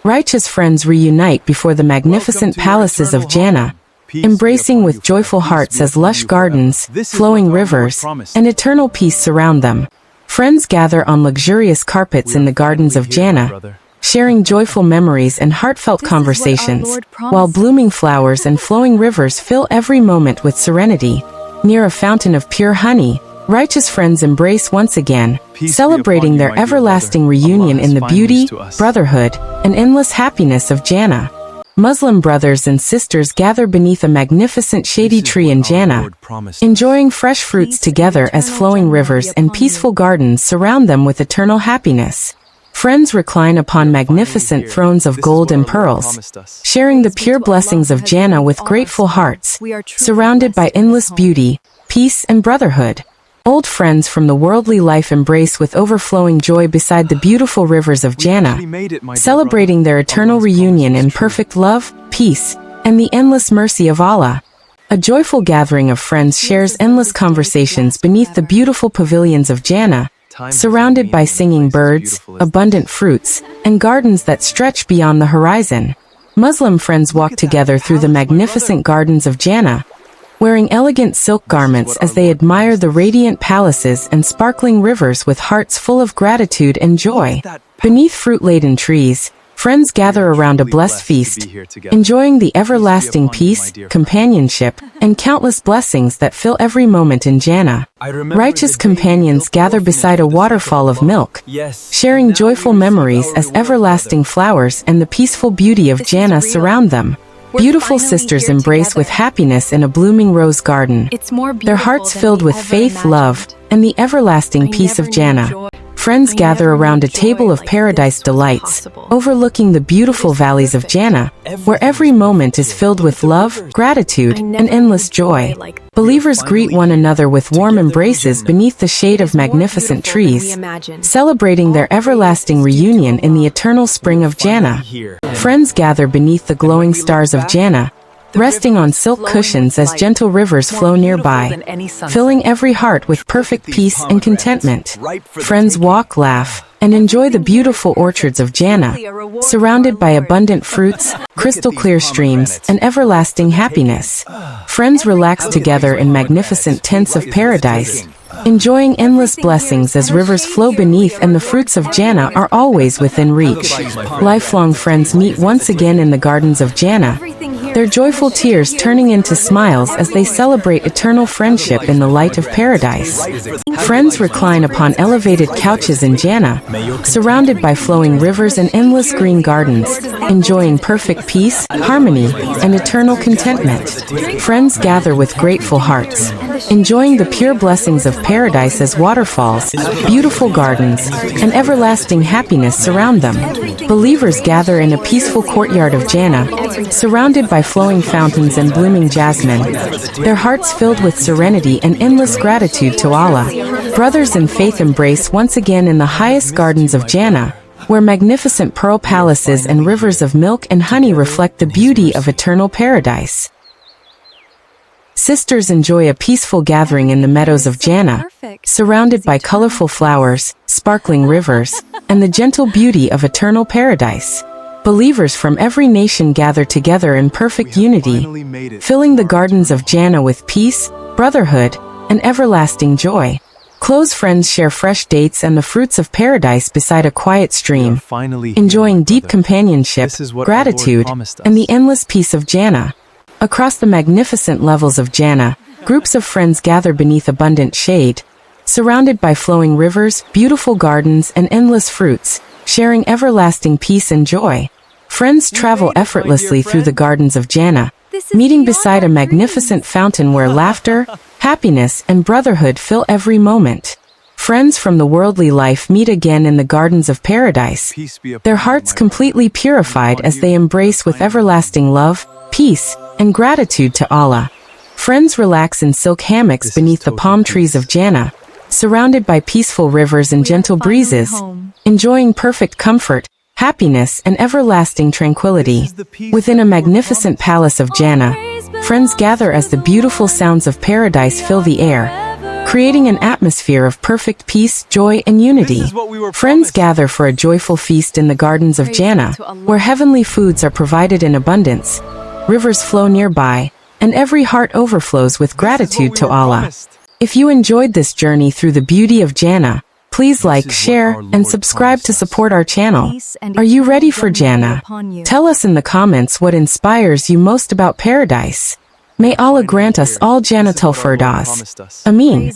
Righteous friends reunite before the magnificent palaces of Jannah, embracing with joyful hearts as lush gardens, flowing rivers, and eternal peace surround them. Friends gather on luxurious carpets in the gardens of Jannah, sharing joyful memories and heartfelt conversations, while blooming flowers and flowing rivers fill every moment with serenity. Near a fountain of pure honey, righteous friends embrace once again, celebrating their everlasting reunion in the beauty, brotherhood, and endless happiness of Jannah. Muslim brothers and sisters gather beneath a magnificent shady tree in Jannah, enjoying fresh fruits together as flowing rivers and peaceful gardens surround them with eternal happiness. Friends recline upon magnificent thrones of gold and pearls, sharing the pure blessings of Jannah with grateful hearts, surrounded by endless beauty, peace, and brotherhood. Old friends from the worldly life embrace with overflowing joy beside the beautiful rivers of Jannah, celebrating their eternal reunion in perfect love, peace, and the endless mercy of Allah. A joyful gathering of friends shares endless conversations beneath the beautiful pavilions of Jannah, surrounded by singing birds, abundant fruits, and gardens that stretch beyond the horizon. Muslim friends walk together through the magnificent gardens of Jannah, wearing elegant silk garments as they admire the radiant palaces and sparkling rivers with hearts full of gratitude and joy. Beneath fruit-laden trees, friends gather around a blessed feast, enjoying the everlasting peace, companionship, and countless blessings that fill every moment in Jannah. Righteous companions gather beside a waterfall of milk, sharing joyful memories as everlasting flowers and the peaceful beauty of Jannah surround them. Beautiful sisters embrace with happiness in a blooming rose garden, their hearts filled with faith, love, and the everlasting peace of Jannah. Friends gather around a table of paradise delights, overlooking the beautiful valleys of Jannah, where every moment is filled with love, gratitude, and endless joy. Believers greet one another with warm embraces beneath the shade of magnificent trees, celebrating their everlasting reunion in the eternal spring of Jannah. Friends gather beneath the glowing stars of Jannah, resting on silk cushions as gentle rivers flow nearby, filling every heart with perfect peace and contentment. Friends walk, laugh, and enjoy the beautiful orchards of Jannah, surrounded by abundant fruits, crystal clear streams, and everlasting happiness. Friends relax together in magnificent tents of paradise, enjoying endless blessings as rivers flow beneath and the fruits of Jannah are always within reach. Lifelong friends meet once again in the gardens of Jannah, their joyful tears turning into smiles as they celebrate eternal friendship in the light of paradise. Friends recline upon elevated couches in Jannah, surrounded by flowing rivers and endless green gardens, enjoying perfect peace, harmony, and eternal contentment. Friends gather with grateful hearts, enjoying the pure blessings of paradise as waterfalls, beautiful gardens, and everlasting happiness surround them. Believers gather in a peaceful courtyard of Jannah, surrounded by flowing fountains and blooming jasmine, their hearts filled with serenity and endless gratitude to Allah. Brothers in faith embrace once again in the highest gardens of Jannah, where magnificent pearl palaces and rivers of milk and honey reflect the beauty of eternal paradise. Sisters enjoy a peaceful gathering in the meadows of Jannah, surrounded by colorful flowers, sparkling rivers, and the gentle beauty of eternal paradise. Believers from every nation gather together in perfect unity, filling the gardens of Jannah with peace, brotherhood, and everlasting joy. Close friends share fresh dates and the fruits of paradise beside a quiet stream, enjoying deep companionship, gratitude, and the endless peace of Jannah. Across the magnificent levels of Jannah, groups of friends gather beneath abundant shade, surrounded by flowing rivers, beautiful gardens, and endless fruits, sharing everlasting peace and joy. Friends travel effortlessly through the gardens of Jannah, meeting beside a magnificent fountain where laughter, happiness, and brotherhood fill every moment. Friends from the worldly life meet again in the gardens of paradise, their hearts completely purified as they embrace with everlasting love, peace, and gratitude to Allah. Friends relax in silk hammocks beneath the palm trees of Jannah, surrounded by peaceful rivers and gentle breezes, enjoying perfect comfort, happiness, and everlasting tranquility. Within a magnificent palace of Jannah, friends gather as the beautiful sounds of paradise fill the air, creating an atmosphere of perfect peace, joy, and unity. Friends gather for a joyful feast in the gardens of Jannah, where heavenly foods are provided in abundance, rivers flow nearby, and every heart overflows with gratitude to Allah. If you enjoyed this journey through the beauty of Jannah, please like, share, and subscribe to support our channel. Are you ready for Jannah? Tell us in the comments what inspires you most about paradise. May Allah grant us all Jannatul Firdaus. Ameen.